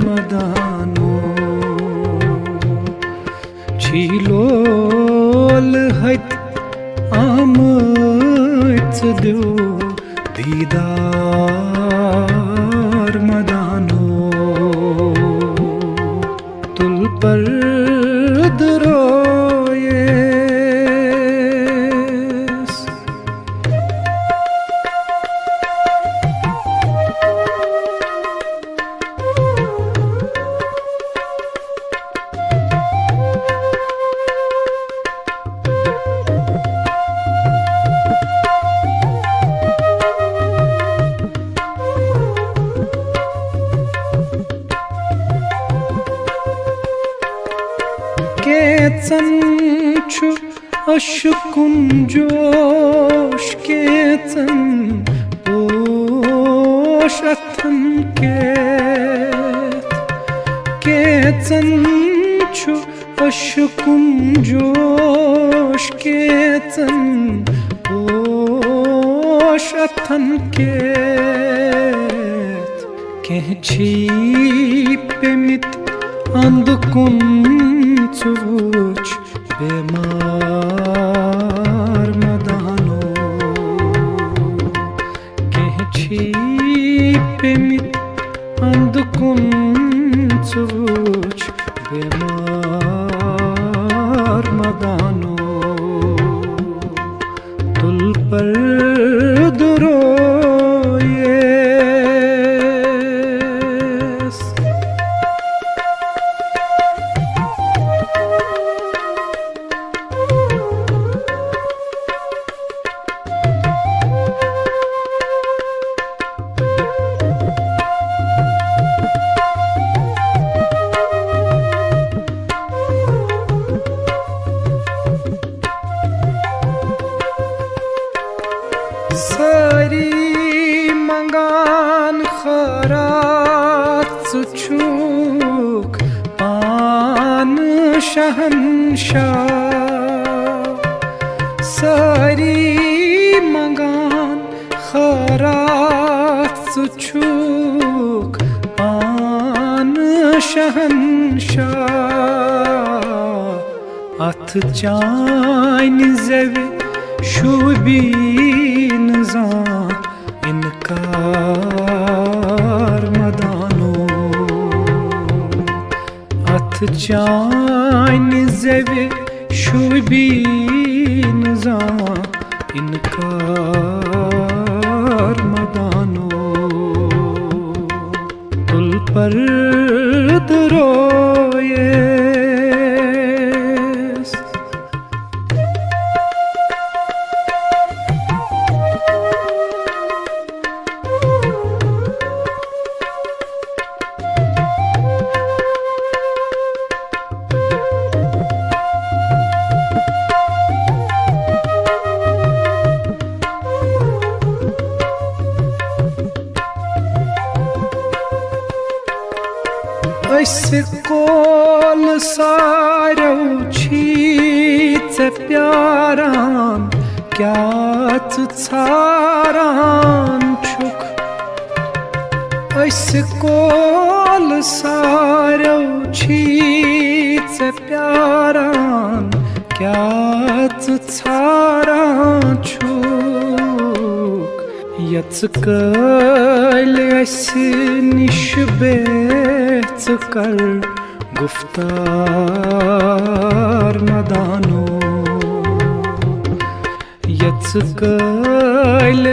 मदानो छिलोल हत आमच दियो दीदार मदानो तुल पर दरोयेस केचन छु अशकुन जोश केचन पोश अथन केचन छु अशकुन जोश केचन पोश अथन केची पेमित अंधकुन सोच बेमार मदानो कहछी पेमित अंधकुन सोच बेमार मदानो तुल पर सारी मंगान खरात सुचूक पान शहनशाह सारी मंगान खरात सुचूक पान शहनशाह अथ चाइन ज़वे शुबीन जा इनकार मदानो अथ चाइन ज़वे शुबीन जा इनकार मदानो तुल पर दरोयेस कोल सारो छी चे प्यारान क्या छारान छुक कोल सारो छी चे प्यारान क्या छारान छुक यच कल निश बेच कर गुफ्तार मदानो यच कल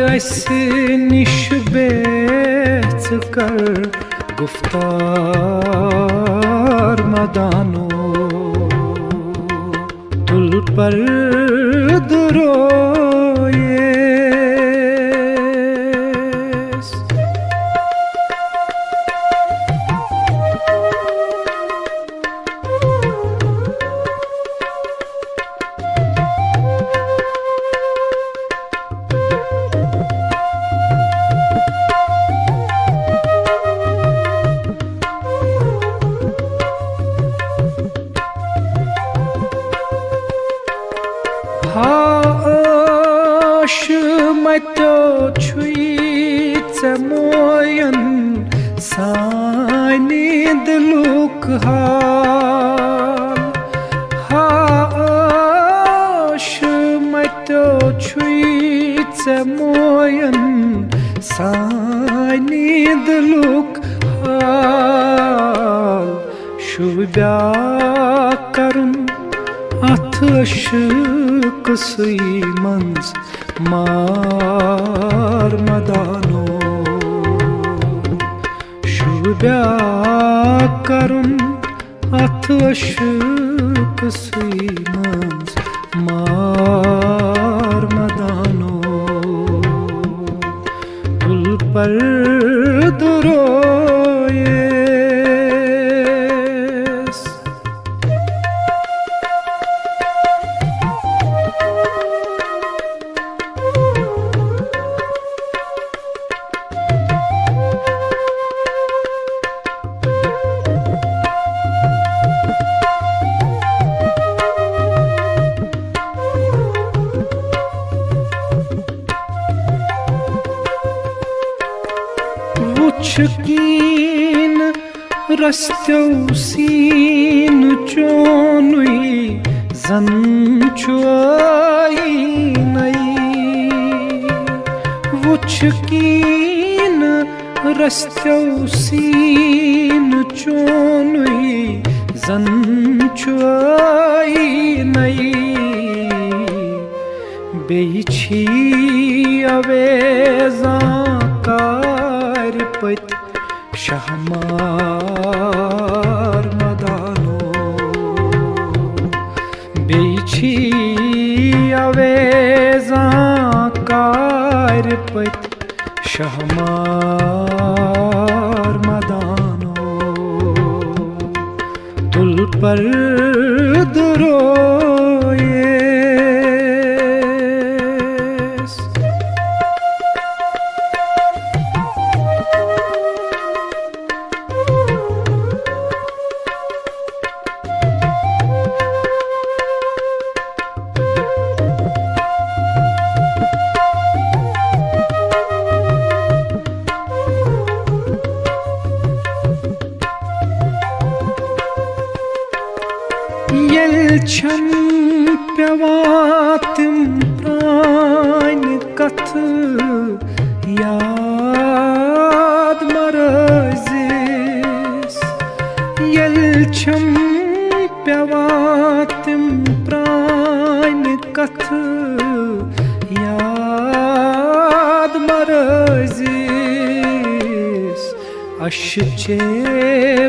निश बेच कर गुफ्तार मदानो तुल पर दरोयेस मतो छुई चमोयन सानी दिलुक हाल हाश मतो छुई चे मोयन सानी दिलुक हाल शुब्या करुन अथ अशकसई मंज मार मदानो शुब्या करुन अथ अशकसई मंज मार मदानो पुल पर दुरोये Çkin rasteu sin chonui zan chuai nai Vuchkin rasteu sin chonui zan chuai nai Beichi aveza पत शहमार मदानो बेची अवेजा कार पत शहमार मदानो तुल पर दुरोये Yelçem pevatim pran kath yad marazis Yelçem pevatim pran kath yad marazis Aşçe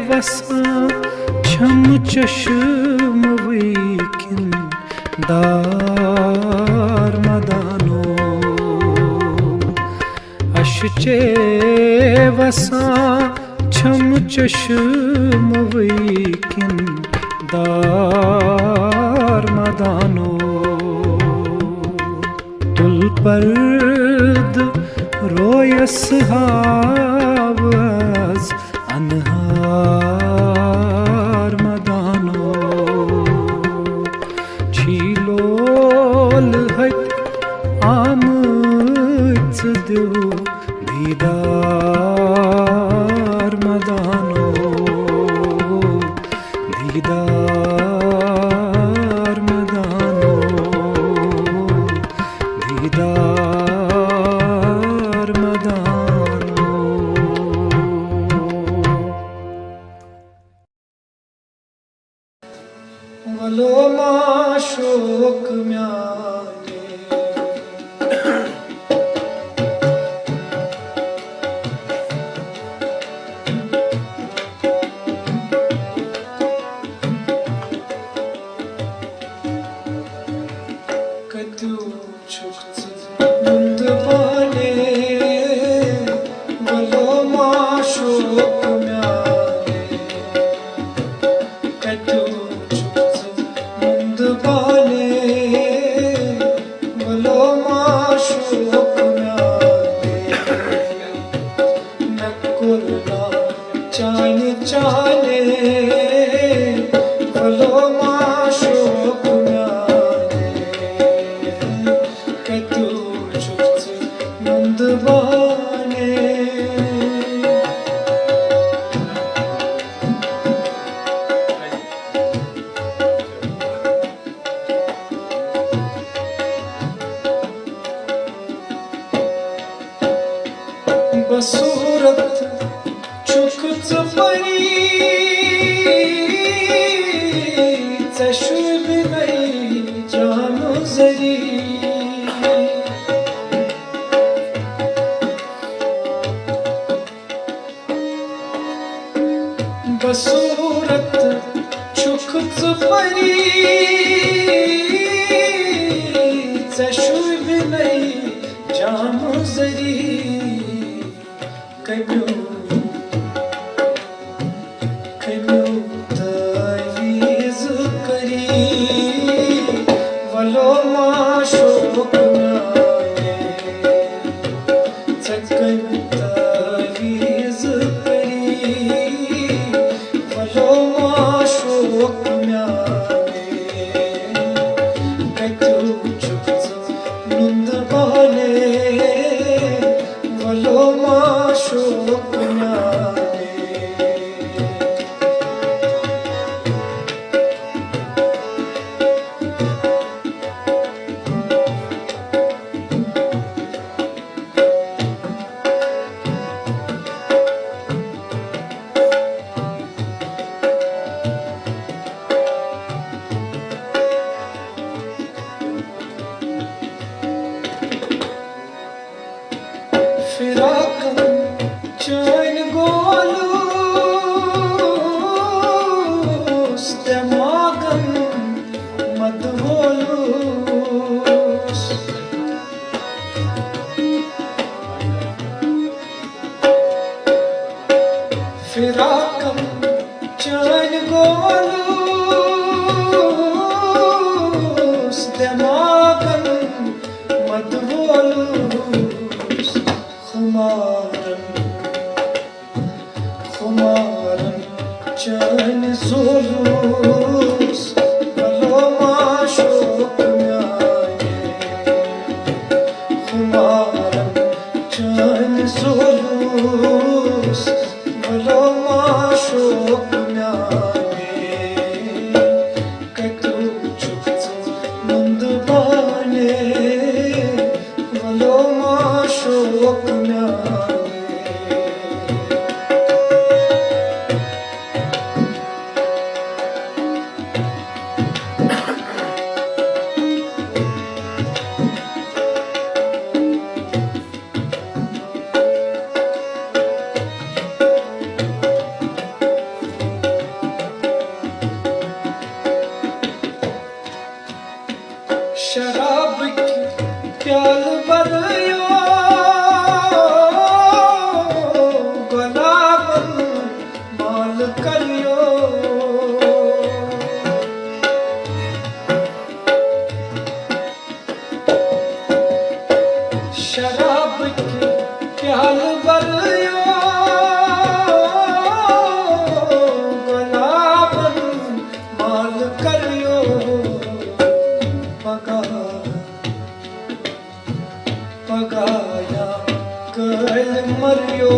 vasa çam çaşım vikin dar madano Aşçe vasa çam çaşım vikin dar madano Tul pard royas havas anhar madano Chilol hat amts do didar madano didar madano didar madano Valo maşuk myane Kadu çuktu mundu bane Valo maşuk myane Kadu bane बसूरत छुखच परी चशुभ नहीं जाम जरी कम्यो तवीज करी वलो माशोक म्याने कम्यो तवीज करी वलो माशोक म्याने कत्यो चुकच नुंद बाने वलो माशोक म्याने फिराकम चैन गोलूस दमागम मदहोलूस फिराकम चैन गोलूस दमागम मदहोलूस खुमारन चैन ज़ोलूस वलो माशोक म्याने खुमारन चैन ज़ोलूस वलो माशोक म्याने कत्यो चुकच नुंद बाने वलो माशोक म्याने शराब की प्याल भरियो गुलाबन माल करियो शराब की प्याल भरियो गुलाबन माल करियो पगाया कल मरियो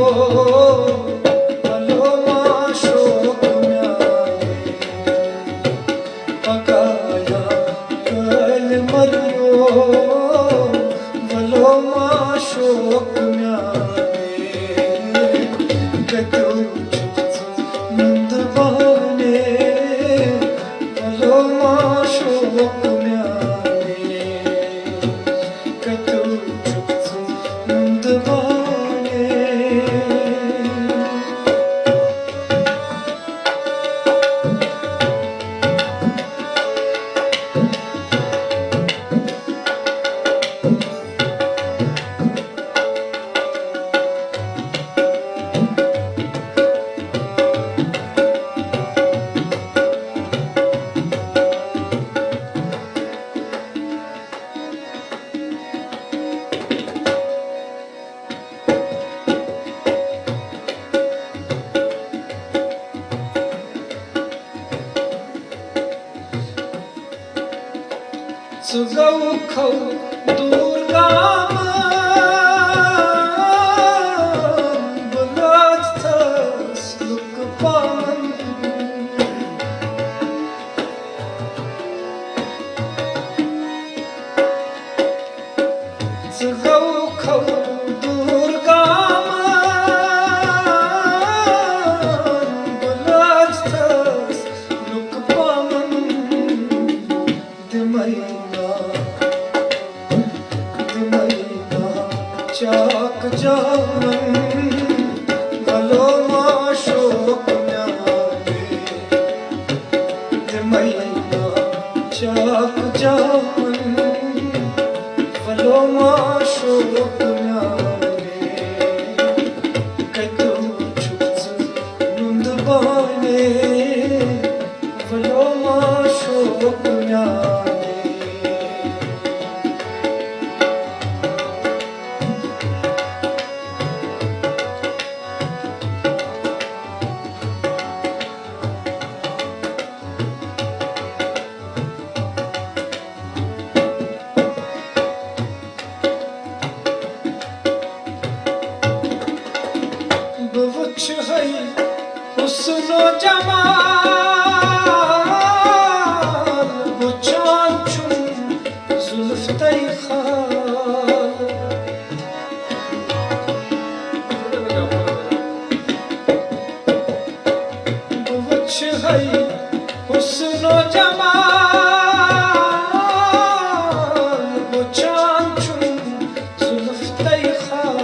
वलो माशोक म्याने पगाया कल मरियो वलो माशोक म्याने कत्यो चुकच नुंद बाने वलो माशोक म्याने कत्यो चुकच नुंद बाने Zugaukhau durgam bulaj thas lukpan Zugaukhau durgam bulaj thas lukpan dimai म्याने बवुच है हुस्नो जमाल वो चांद चुन जुल्फ तई खाल बवुच है हुस्नो जमाल वो चांद चुन जुल्फ तई खाल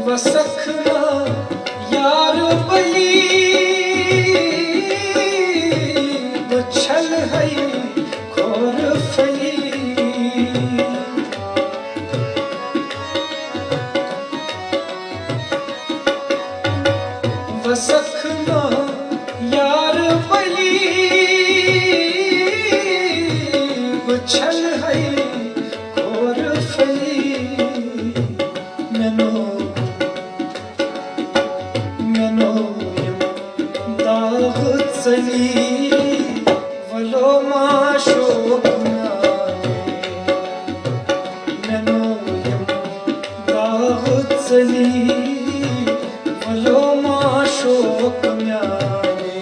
वसखना यार बली बछल है खोर फली वसखना यार बली बछल है खोर फली मैनो दागुत्सली वलो माशोक म्याने मैनोयम दागुत्सली वलो माशोक म्याने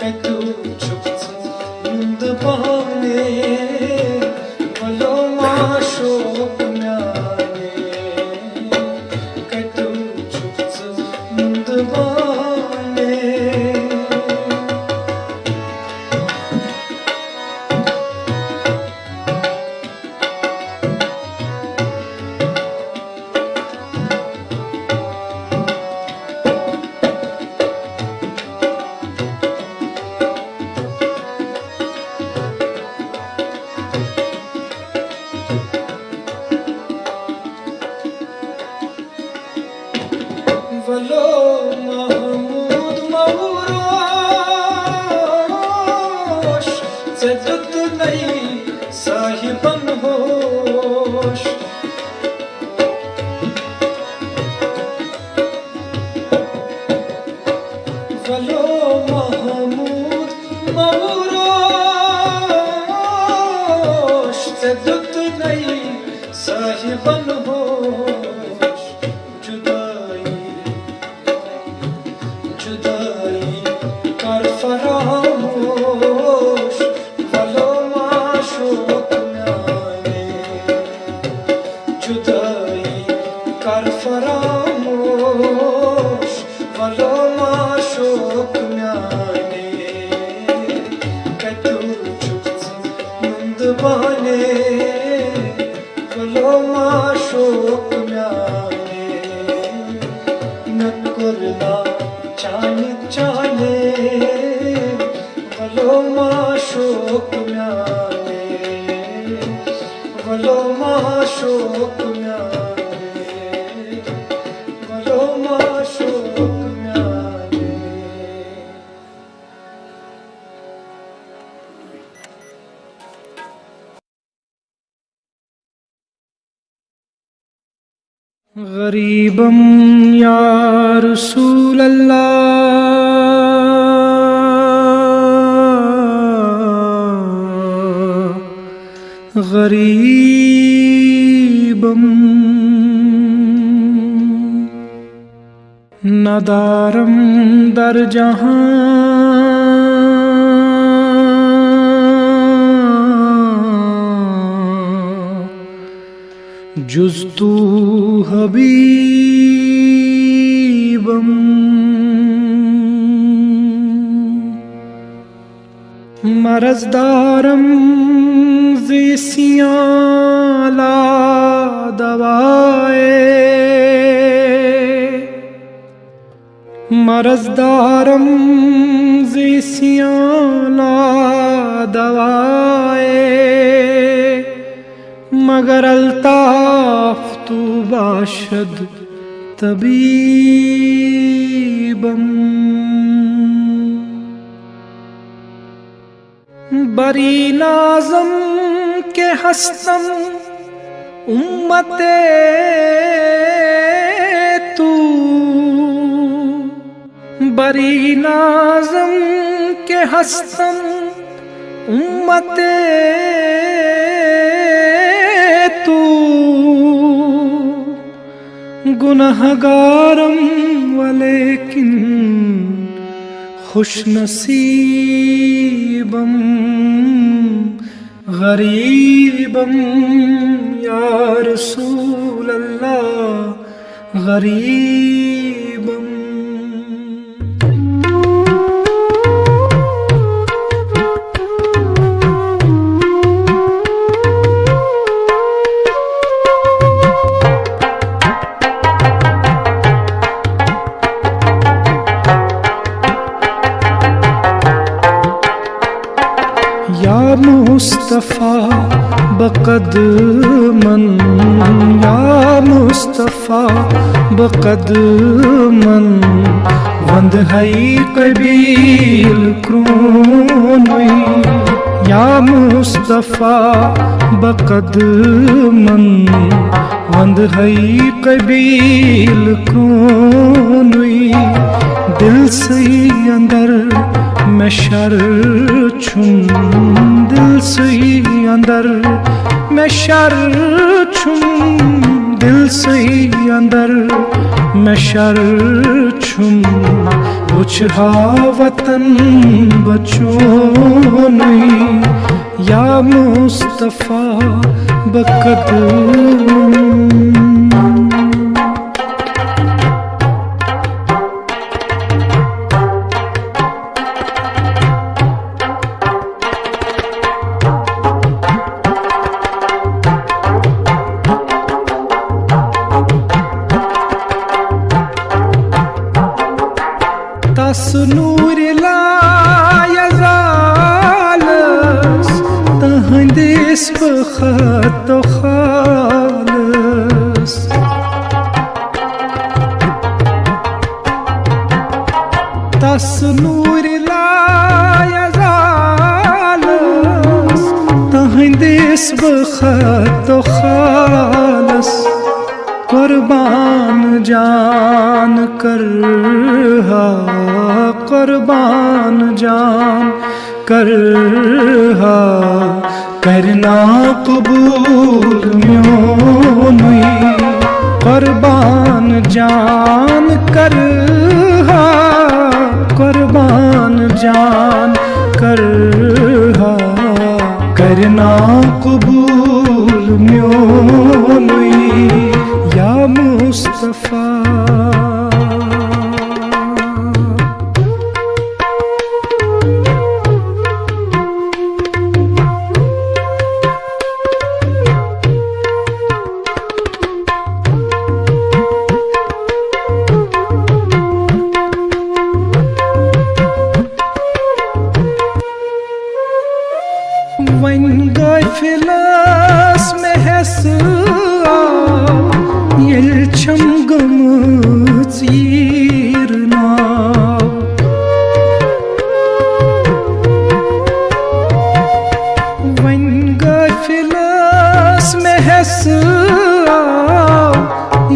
कदू चुप्त मुंद बाने वलो माशोक म्याने कदू चुप्त मुंद बाने वलो महमूद मवरोश जदत नहीं साहिबन होश वलो महमूद मवरोश जदत नहीं साहिबन होश जुदाई कर फरामोश वलो माशोक म्याने जुदाई कर फरामोश वलो माशोक म्याने कदू चुप्त मुंद बाने वलो माशोक म्याने नकुरना चाने चाने वलो माशोक म्याने वलो माशोक म्याने वलो माशोक म्याने गरीबम या रसूल अल्लाह गरीबम नदारम दर जहां जुज़ तू हबीबम मरज़दारम ज़िसियां ला दवाए मरज़दारम ज़िसियां ला दवाए मगर अल्ताफ़ तू बाशद तबीबम बरी नाज़म के हस्तम उम्मते तू बरी नाज़म के हस्तम उम्मते तू गुनहगारम वलेकिन खुश नसीबम गरीबम या रसूल अल्लाह गरीबम। या मुस्तफ़ा बक़दमन या मुस्तफ़ा बक़दमन वंद हई क़बील क्रोनुई या मुस्तफ़ा बक़दमन वंद हई क़बील क्रोनुई दिल से अंदर मैं शर छुम दिल से अंदर मैं शर छुम दिल से अंदर मैं शर छुम उछहा वतन बचों नहीं या मुस्तफ़ा बक़दमन। तस्नूर लायज़ालस तहंदिस बख़त खालस तस्नूर लायज़ालस तहंदिस बख़त खालस कुर्बान जान कर हा कुर्बान जान कर हा करना कबूल म्यों नुई कुर्बान जान कर हा कुर्बान जान कर हा करना कबूल म्यों नुई या मुस्तफ़ा। वन गए फिलास में हस येल छम गम चीरना वन गए फिलास में हस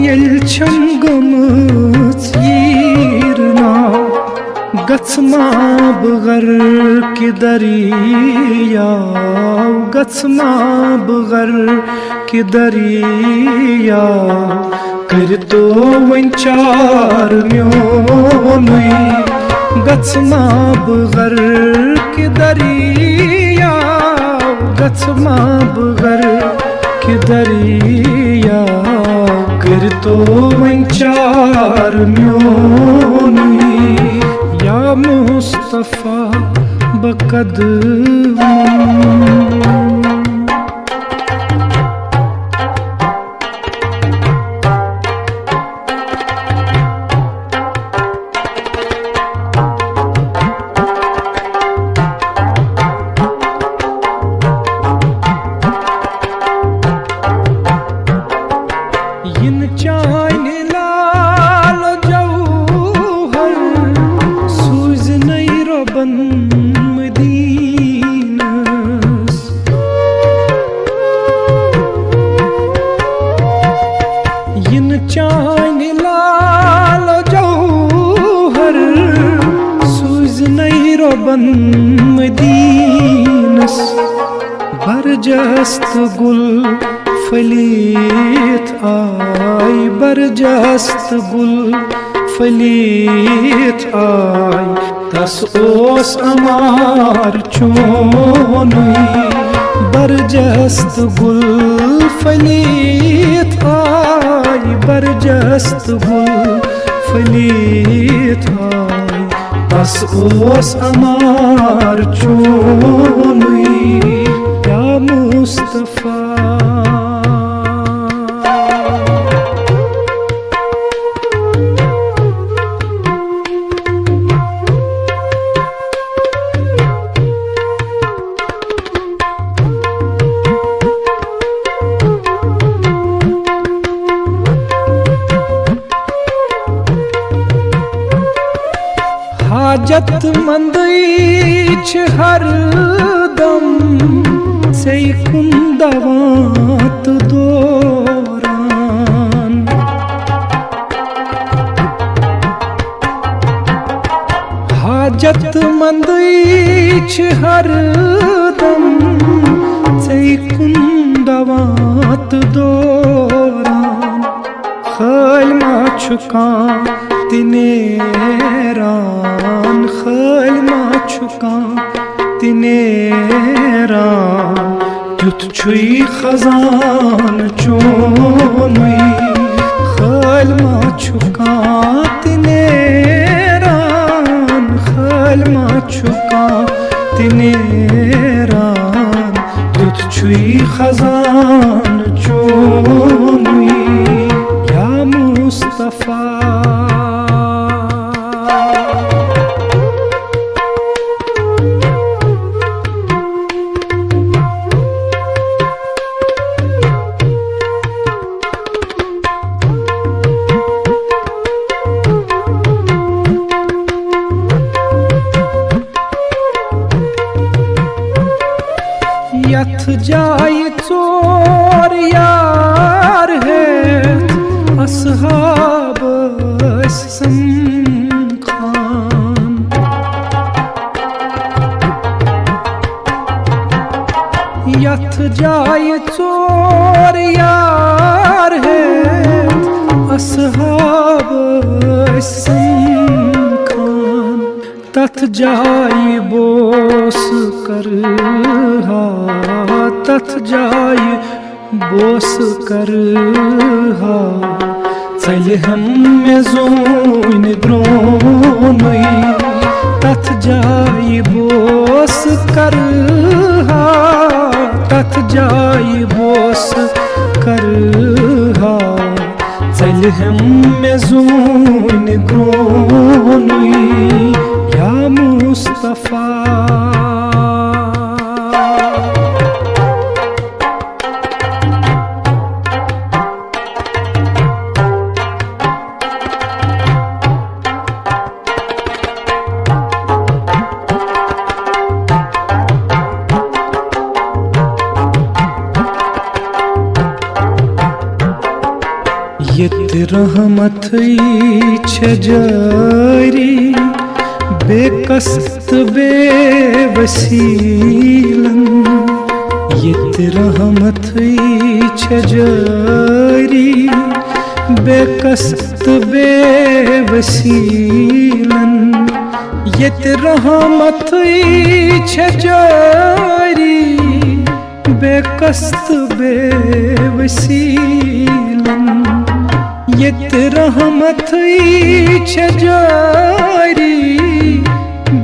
येल छम गम चीरना गत्मा बगर के दरिया गत्मा बगर के दरिया कर तो वन चार म्योनुई गत्समा बगर के दरिया गत्समा बगर के दरिया कर तो वन चार म्योनुई या मुस्तफा बकदम इन चाने लाल जौहर सूज नहीं रोबन मदीनस इन चाने लाल जौहर सूज नहीं रोबन मदीनस बरजस्त गुल फलीत आई बरजस्त गुल फलीत आई तस ओस अमार चोनुई बरजस्त गुल फलीत आई बरजस्त गुल फलीत आई तस ओस अमार चोनुई या मुस्तफा हाजत मंद हर दम से कुंदवात दौरान हाजत मंद हर दम से कुंदवात दौरान खल मा छुका तिनेरान खल मा छुका तिनेरान युत छुई खजान चोनुई खल मा छुका तिनेरान खल मा छुका तिनेरान युत छुई खजान चोनुई या मुस्तफा यथ जाय चोर यार है असहाब खान यथ जाय चोर यार है असहाब खान तथ जाय बोस कर तथ जाय बोस कर चल हम में जोन द्रोनुई तथ जाय बोस कर तथ जाय बोस कर चल हम में जोन द्रोनुई या मुस्तफा यत रहमत छजारी बेकस्त बेवसीलन यत रहमत छजारी बेकस्त बेवसीलन यत रहमत जारी बेकस्त बेवसीलन यत रहमत जारी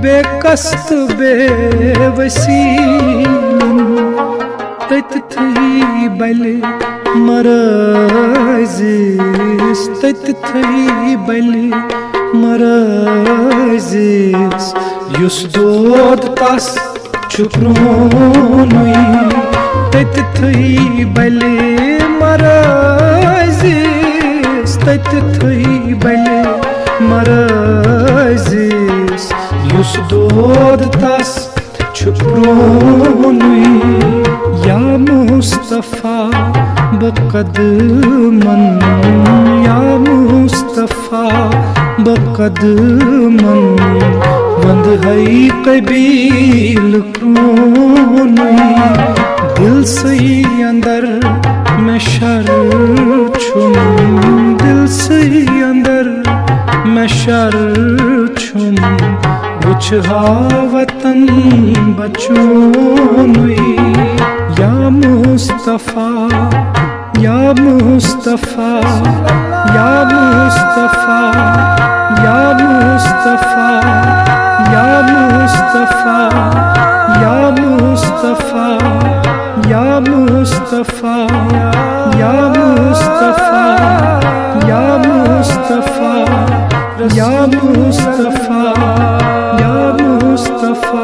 बेकस्त बेवसीलन तत थी बले मराजिस तत थी बले मराजिस युस दोद तस चुप्रोनुई तत थी बले मराजिस तत थी बले मराजिस युस दोद तस चुप्रोनुई या मुस्तफा बकदमन या मुस्तफा बकदमन वंद है कबील क्रोनुई दिल से अंदर में शर छुम दिल से अंदर में शर छुम बुझा वतन बचोनुई या मुस्तफा या मुस्तफा या मुस्तफा या मुस्तफा या मुस्तफा या मुस्तफा या मुस्तफा या मुस्तफा या मुस्तफा या मुस्तफा या मुस्तफा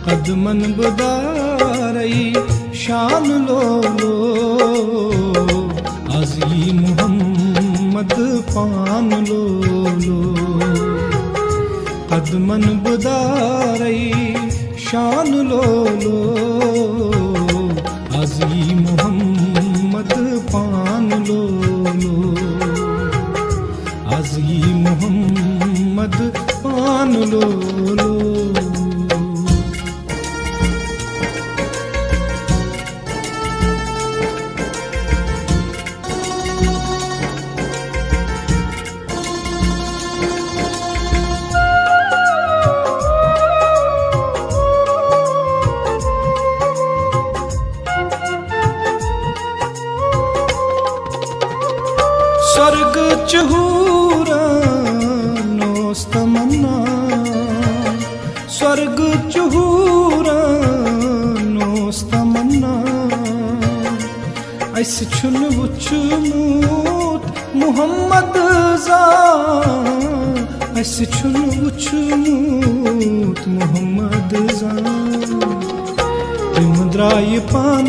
कदमन बुदारई शान लो लो आजी मुहम्मद पान लो लो कदमन बुदारई शान लो लो आजी मुहम्मद पान लो लो आजी मुहम्मद पान लो लो स्वर्ग चहूरानोस्तमन्ना स्वर्ग चहूरानोस्तमन्ना अस छुन वुचमुत मुहम्मद जा अस छुन वुचमुत मुहम्मद जा तिम द्राय पान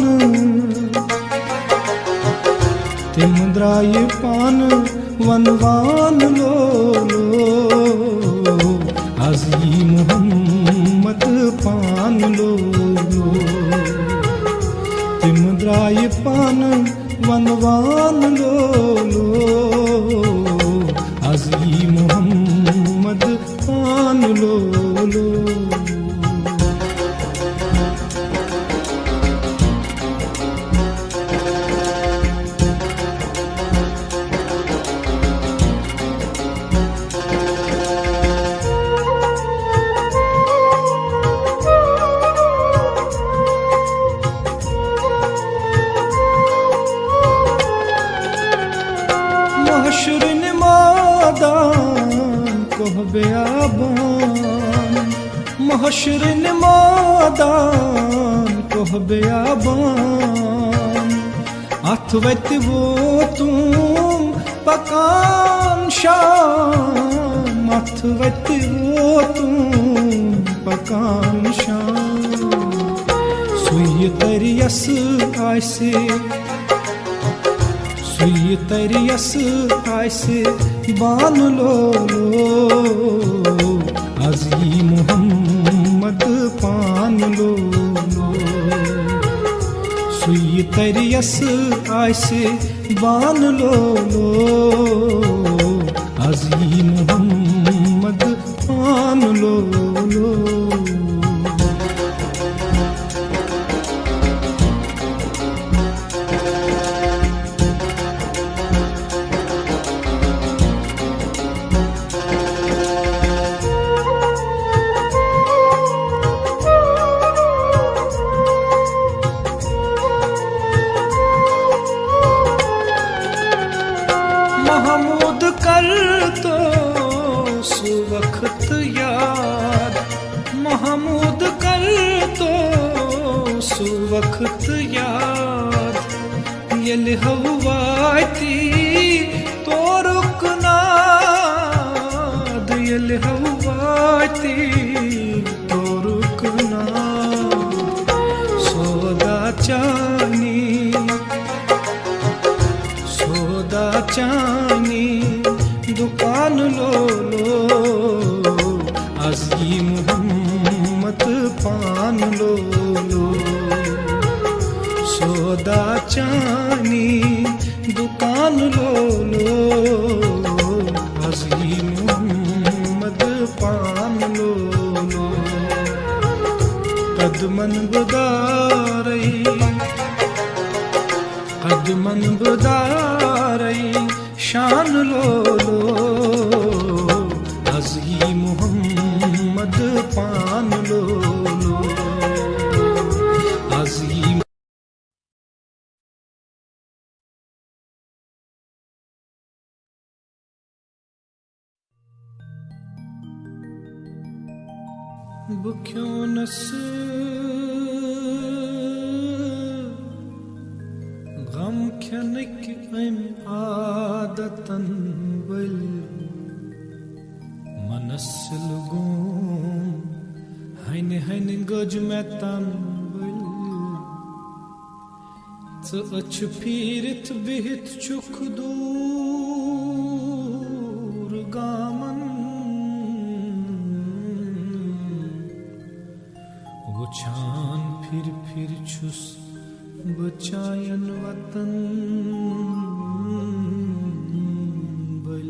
तिम द्राय पान वनवान लो लो आजी मुहम्मद पान लो लो तिम द्राय पान वनवान लो लो आजी मुहम्मद पान लो लो महशुरन मादान कोह बेआबान महशुरन मादान कोह बेआबान अथवत वो तुम पकान शाम अथवत वो तुम पकान शाम सुई तरियस आसे सुई तरियस आसे बान लो अजी मोहम्मद पान लो सुई तरियस आसे बान लो अजी मोहम्मद पान लो महमूद कर तो सुवक्त याद महमूद कर तो सुवक्त याद यल हवाती तो रुकनाद यल हवाती तो रुकनाद सौदा चानी चानी दुकान लो अजी मोहम्मद पान लो सौदा चानी दुकान लो अजी मोहम्मद पान लो कदमन बुदारई कदमन बुदारई शान लो अजी मोहम्मद पान लो अजी बुक्यों नस गम खनक अम आदतन बल मनसल गोम हन हन गज में तन बल अच पीरित बिहित चुख दूर गामन गुछान फिर छुस बचायन वतन बल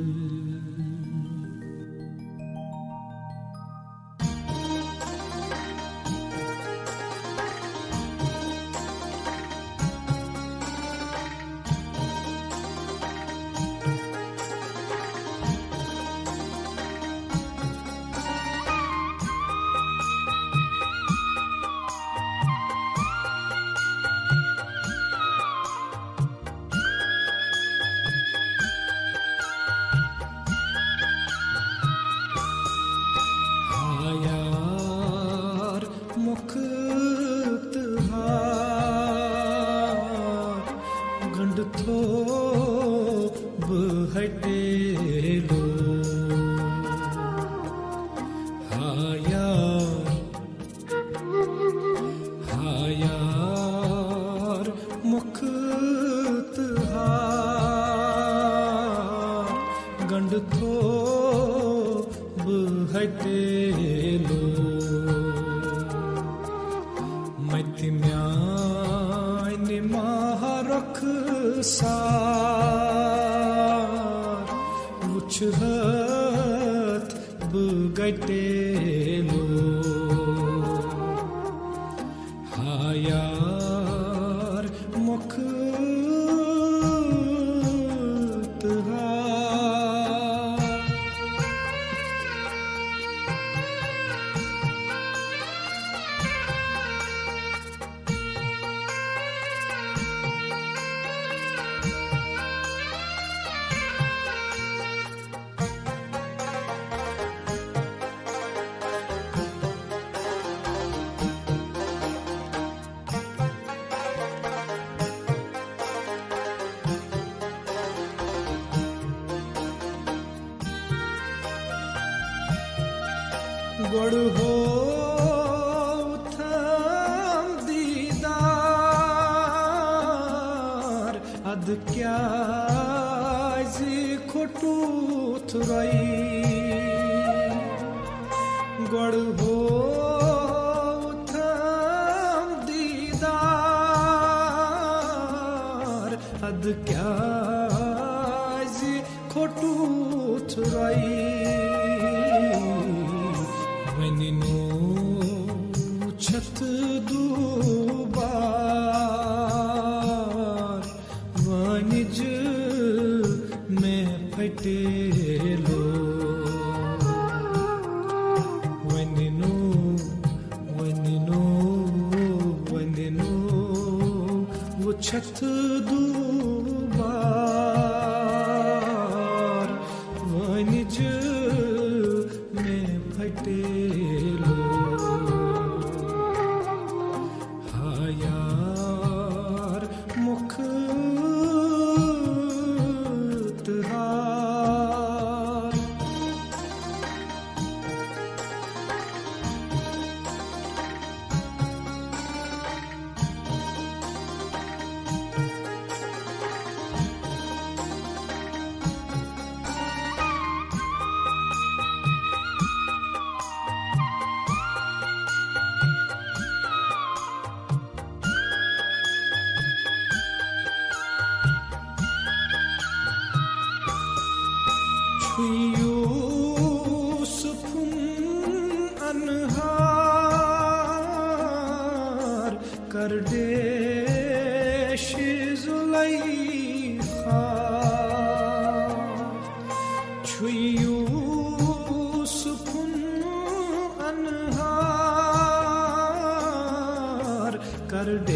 गुड़ हो थम दीदा अद kyazi khotu thurai gad ho tham didar अद kyazi khotu thurai venino chat dubar vanij mein phatelo venino wo chat dubar vanij mein phatelo Yusuf'un anhar kardeş Züleyha Şu Yusuf'un anhar kardeş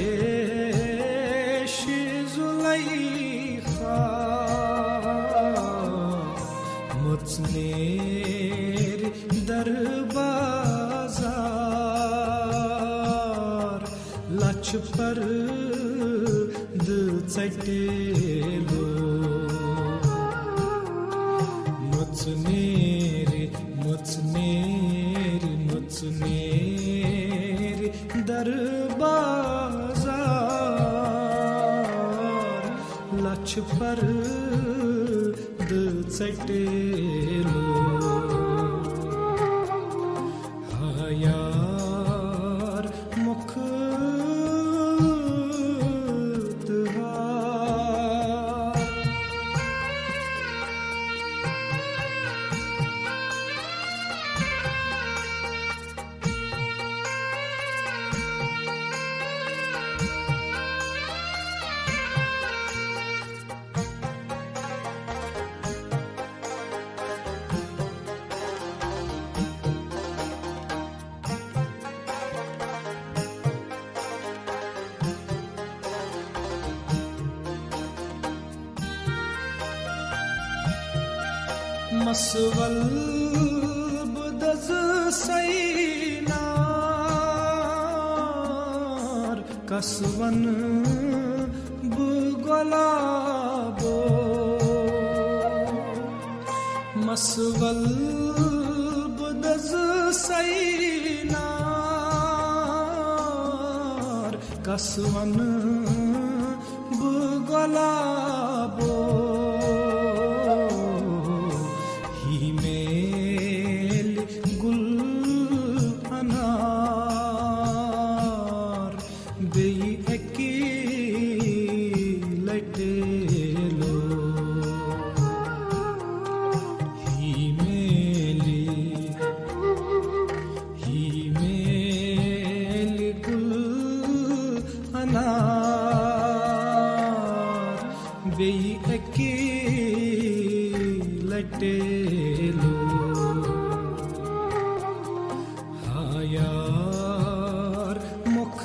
Züleyha मुझनेर दरबाजार लच पर चटेलो मुझनेर दरबाजार लच पर चटेलो यार मुख मसवल बदज सैनार कसवन बुगलाबो मसवल बदज सैनार कसवन बुगलाबो लटेलो हाँ यार मुख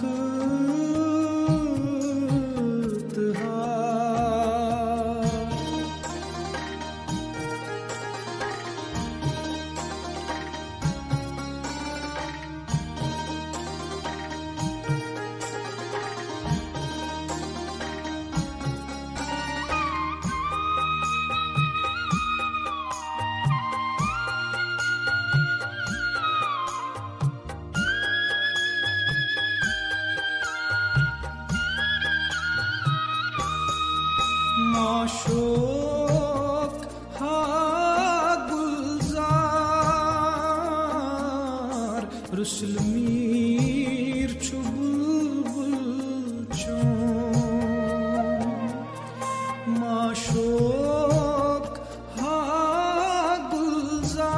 माशोक हा गुलजार रुसल मीर छु बुलबुल चों माशोक हा गुलजार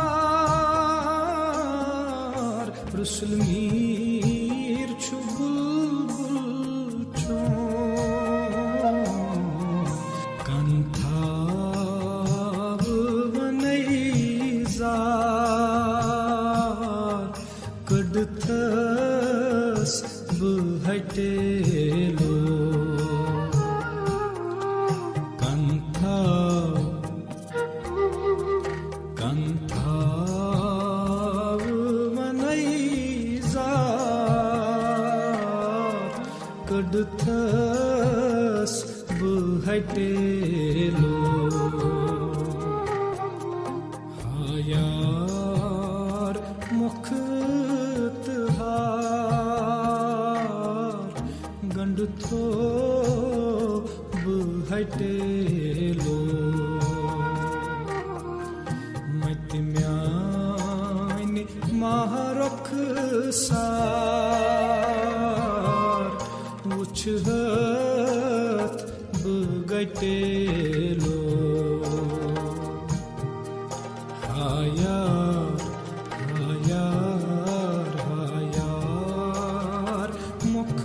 रुसल मीर छु बुलबुल चों Kadthas bhatelo kantha vanaizar kadthas bhatelo hayar mukh गंडथो बहटेलो मतिम्यानि महारख सार उछहत बगटेलो हायार हायार हायार मुख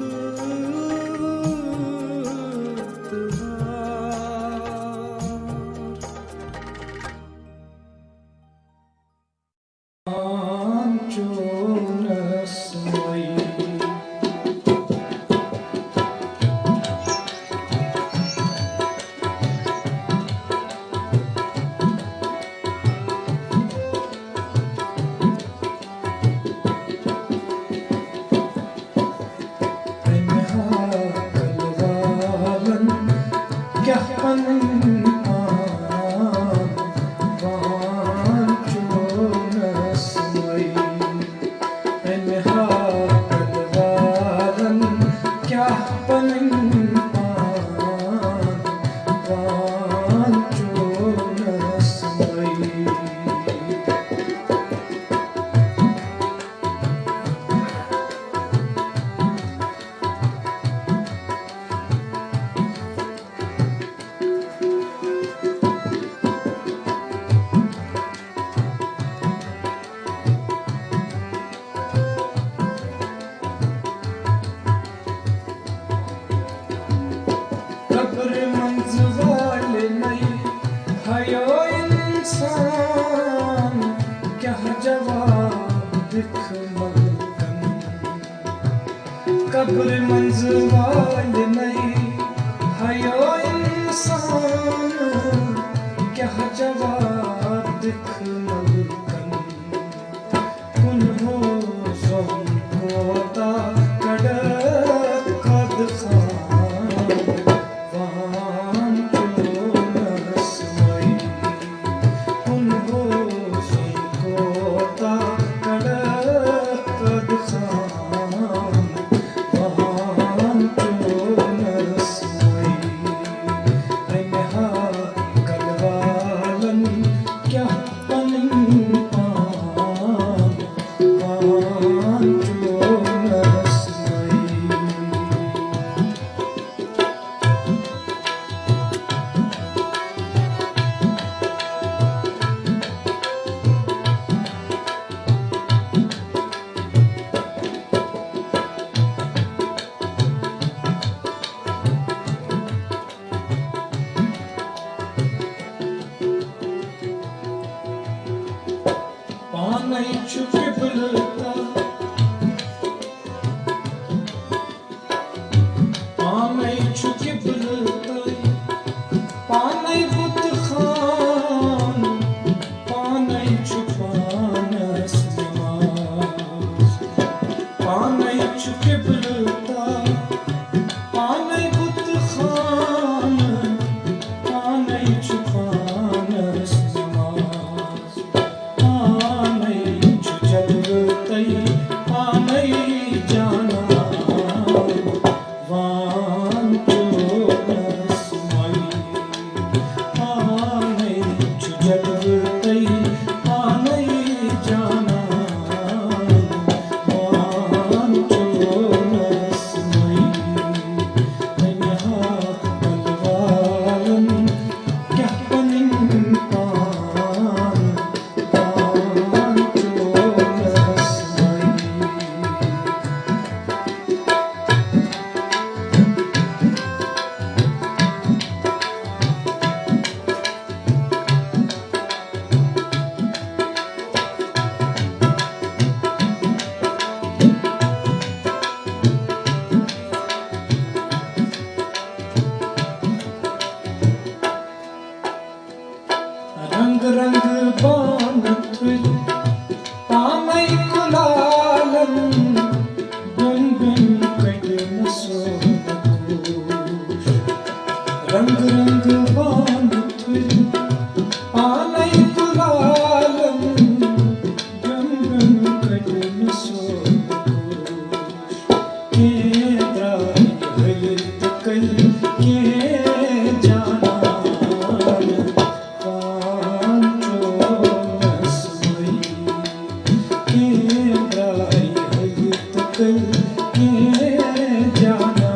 कब्र मंज़वाल नहीं हयो इंसान क्या जवाब दिख मलकन कुन हो ज़ोम कोता कड़क कद खान वहाँ क्यों नस्मई कुन हो ज़ोम कोता कड़क कद खान रंग रंग बान तुझ आनै गुलालम गम गम कटन सो के द्राय हयत कल के जाना पांचो नसमई के द्राय हयत कल के जाना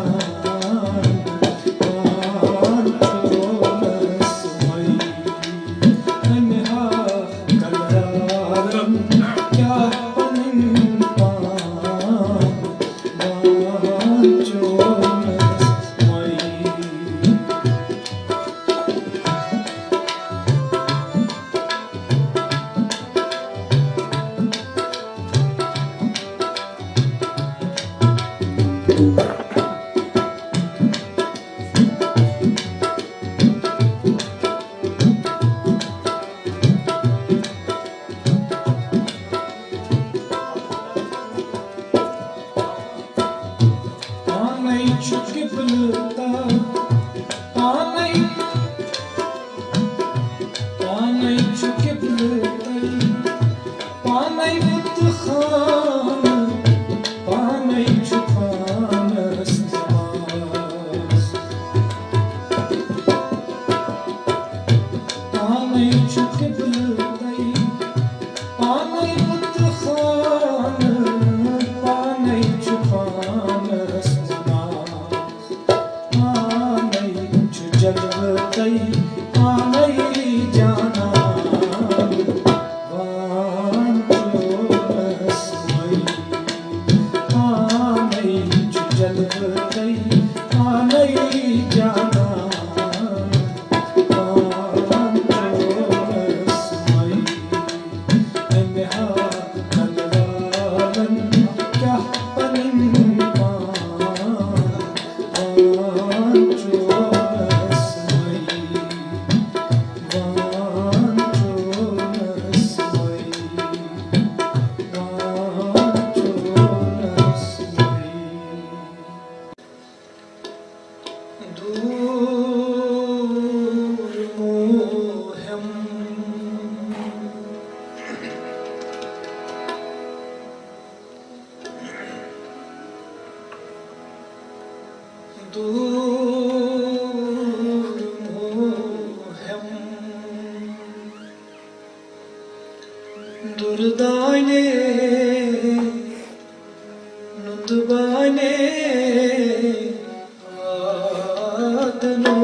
दुर्दाने नुतबाने आदनो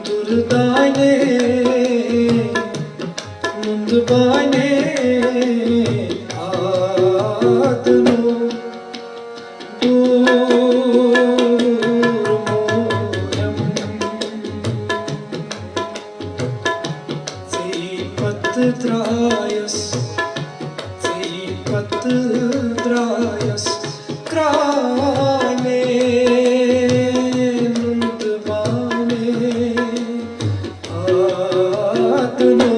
दुर्दाने नुतबाने आदनो Pătrăias crane nundvane adno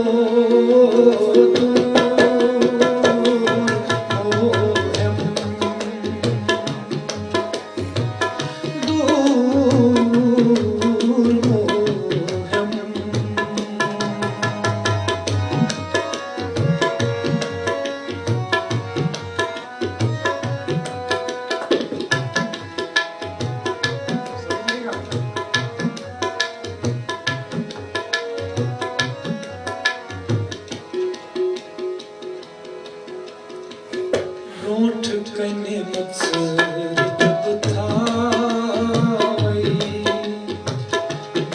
रोठ कने मुत्सरित बुधाई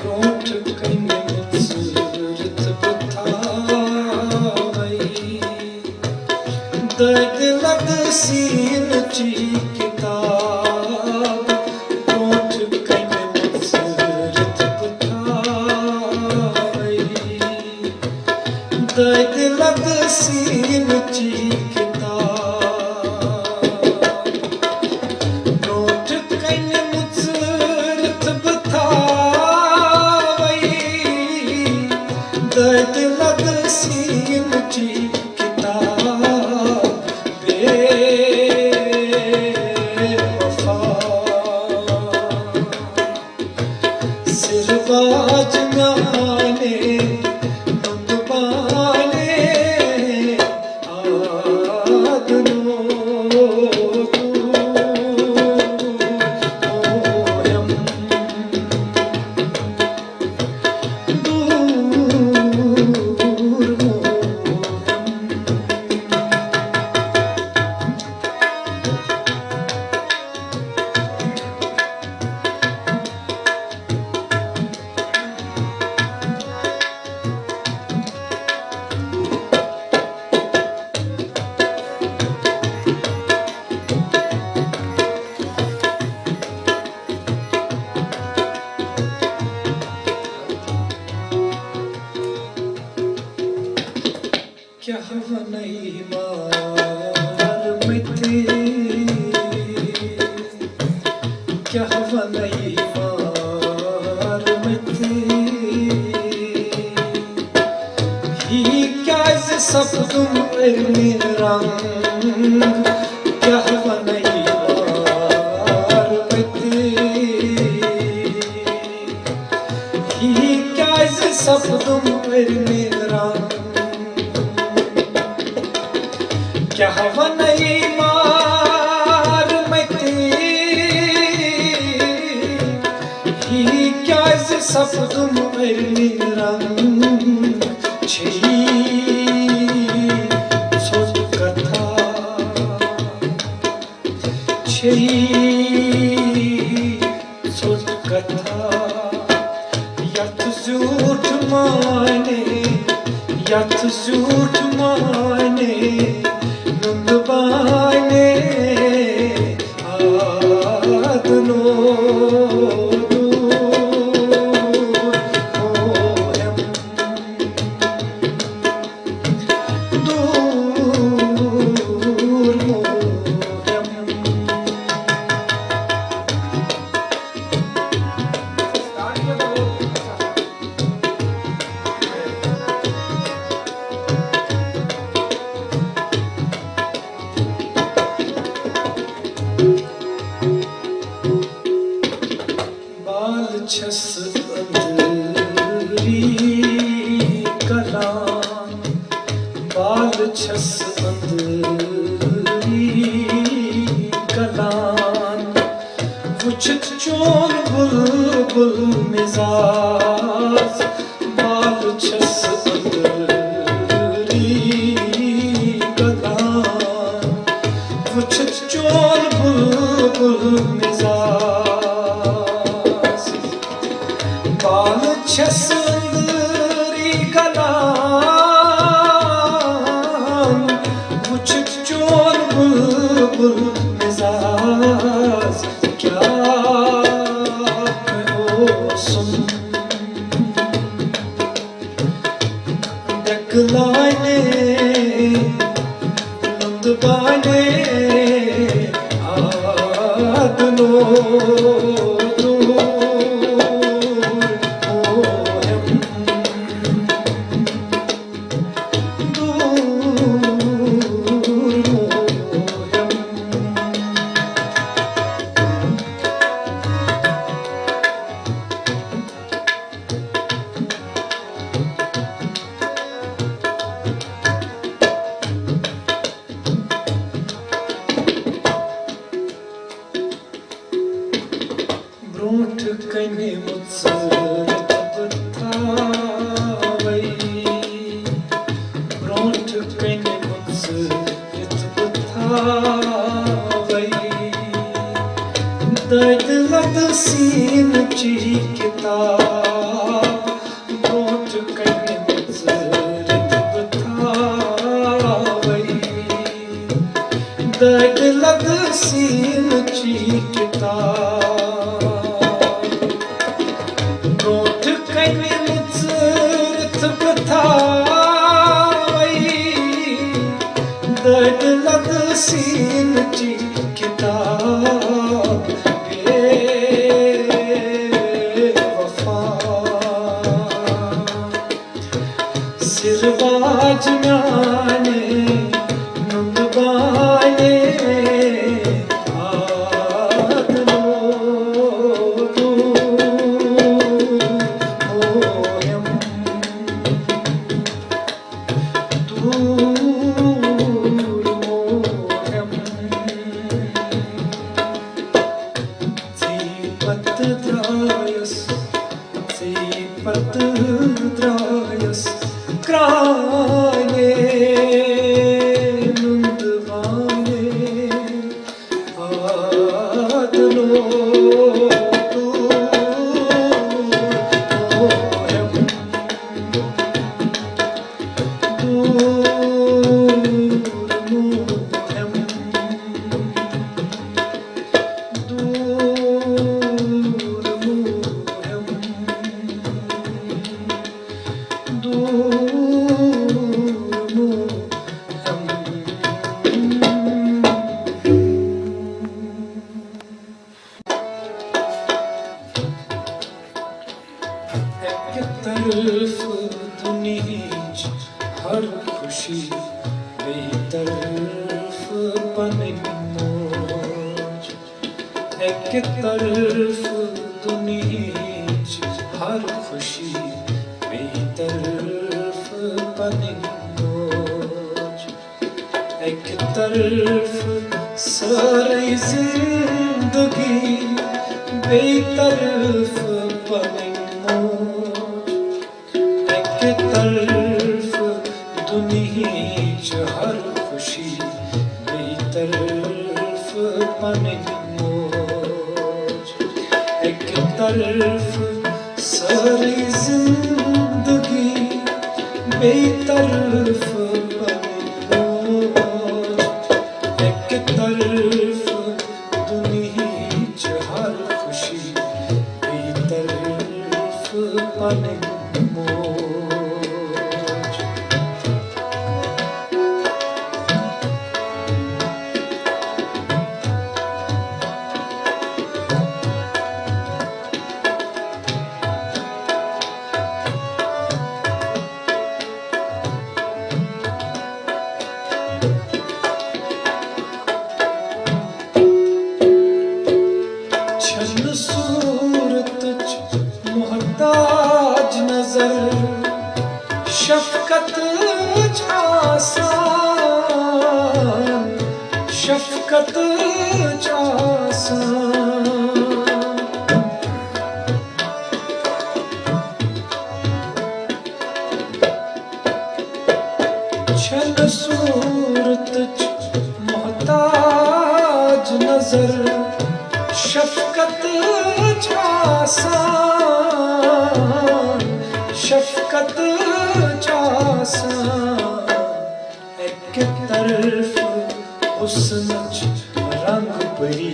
रोठ कने मुत्सरित बुधाई दर्द लग सीन ची किताब रोठ कने मुत्सरित बुधाई दर्द लग सीन ची दर्द लग सीन ची किताब बेवफा सिरबाज गाने नुंदबाने आदनो तू मोयम क्या नहीं मार मिटे क्या नहीं मार मिटे ही क्या सब तुम रंग क्या नहीं मार मिटे ही क्या सब तुम रंग क्या नहीं मार मिटे ही क्या सब तुम रंग छी सोच कथा छी सोच कथा यथ झूठ माने यथ झूठ माने नुंदबाने आदनो छस अंदरी कलाम बाल छस अंदरी कलाम वुछत चोन बुलबुल मिजाज बाल छस अंदरी कलाम वुछत चोन बुलबुल मिजाज बाल छस अंदरी कलाम वुछत चोन बुलबुल मिजाज क्या हो सुन दकलाने नुंदबाने आदनो ब्रोंठ कने मुत्सरत बतावई ब्रोंठ कने मुत्सरत बतावई दर्द लद सीन ची किताब ब्रोंठ कने मुत्सरत बतावई दर्द लद सीन ची किताब दर्द लग सीन ची किताब बेवफा सिरवा आज म्याने नुंदबाने आदलो मोयम दूर मोयम Patra-drayas, Patra-drayas, Kraye nundvane, Adlo moyam, तरफ दुनिया हर खुशी बेतरफ पनिमोज एक तरफ दुनिया हर खुशी बेतरफ पनिमोज एक तरफ सारी जिंदगी बेतरफ तरफ दुनिया हर खुशी बेतरफ पनिमोज एक तरफ सारी जिंदगी बेतरफ पनिमोज एक तरफ दुनिया हर खुशी बेतरफ पनिमोज सूरत मोहताज नजर शफकत आसान शफकत आसान छल सूरत मोहताज नजर शफकत आसान शफकत आसान एक तरफ हुस्न रंग भरी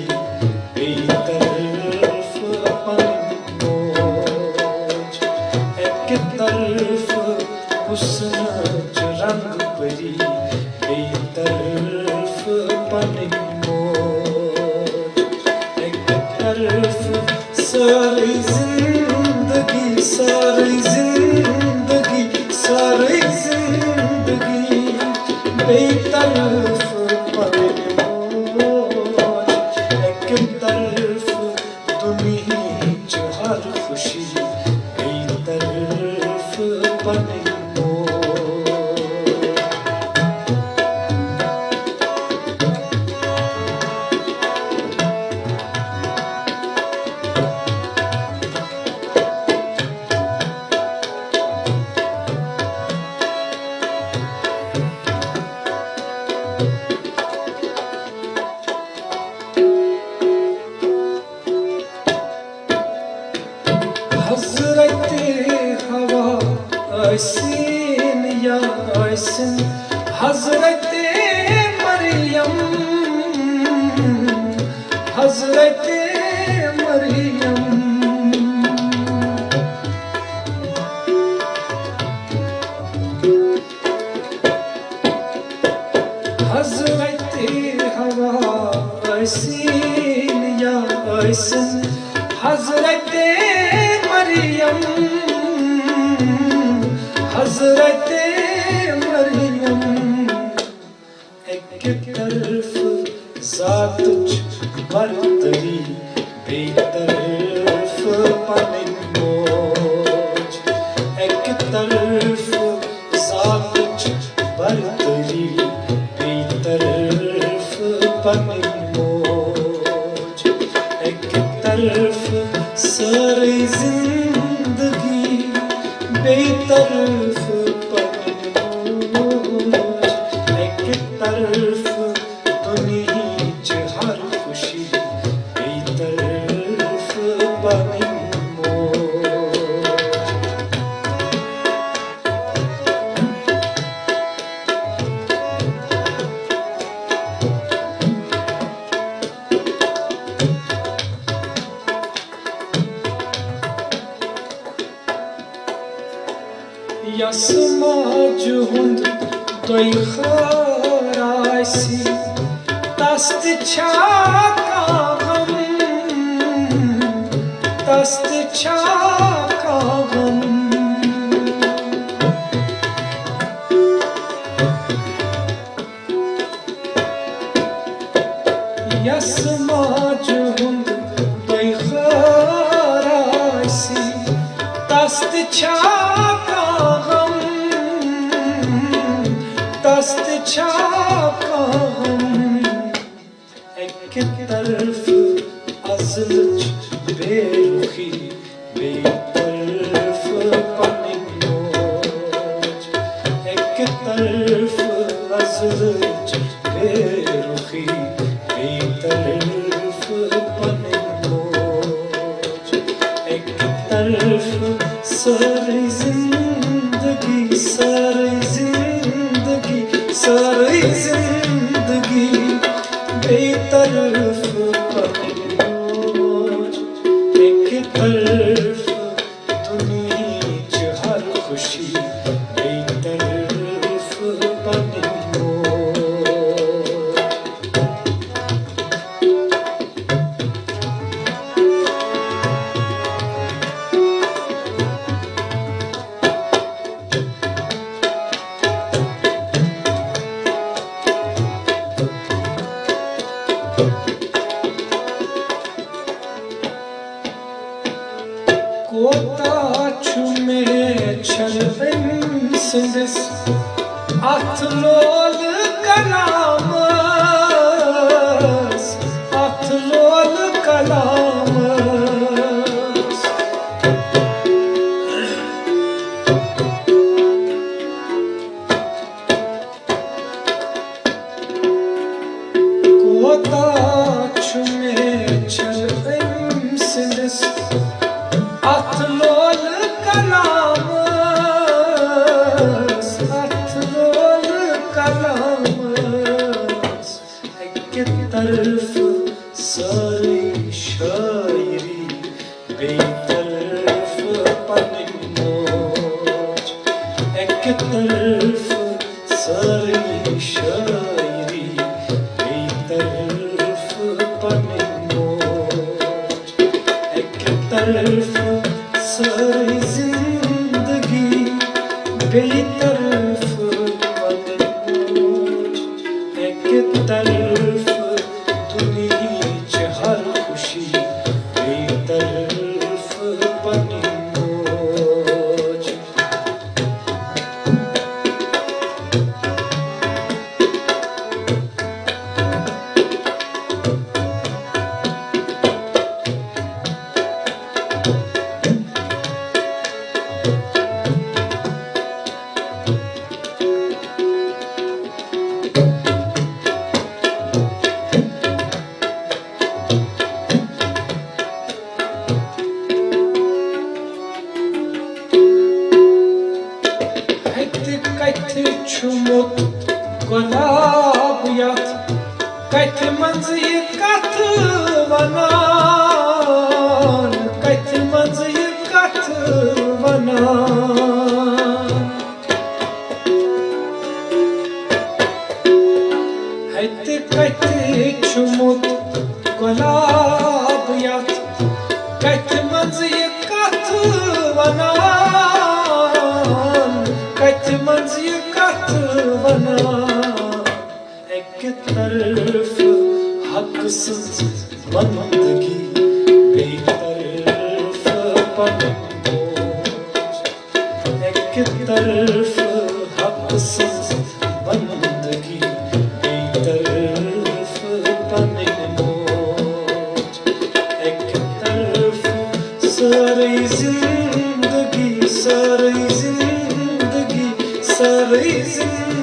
बेतरफ पनिमोज एक तरफ हुस्न रंग भरी बेतरफ पनिमोज तरफ सारी जिंदगी सारी जिंदगी सारी जिंदगी बेतरफ पनिमोज एक तरफ दुनिया हर खुशी बेतरफ पनिमोज हज़रते हवा ऐसिन या ऐसिन हज़रते मरियम हज़रते मरियम हज़रते हवा ऐसिन या ऐसिन हज़रते मरियम हज़रते मरियम सातुच बरतरी बेतरफ पनिन मोज एक तरफ सातुच बरतरी बेतरफ पनिन मोज एक तरफ सारी जिंदगी बेतरफ पनिन मोज एक तरफ Yasmaj hund doy kharaysi Dast chaka gam Dast chaka gam Yasmaj hund doy kharaysi Dast chaka दस्त छाका हम एक तरफ अज़लच बेरुखी बेतरफ पनिन मोज एक तरफ अज़लच बेरुखी बेतरफ पनिन मोज एक तरफ सारी जिंदगी सारी जिंदगी बेतरफ पनिन मोज एक तरफ दुनिया च हर खुशी बेतरफ पनिन Kota chume chalben sindes atlol kalamas atlol kalamas Kota chume chalben sindes Atlol kalamas एक तरफ सारी शायरी बेतरफ पनिन मोज एक तरफ सारी शायरी बेतरफ पनिन मोज एक तरफ सारी जिंदगी बेतरफ पनिन मोज एक तरफ दुनिया च हर खुशी बेतरफ पनिन मोज Çumut golab yat Kayt manzıyı katı vanan Kayt manzıyı katı vanan Hayt kayt çumut golab yat Kayt manzıyı katı vanan Kayt manzıyı katı vanan एक तरफ हक मकसद बंदगी बेतरफ पन एक तरफ हक से बंदगी बेतरफ पन एक तरफ सारी जिंदगी सारी जिंदगी सारी जिंदगी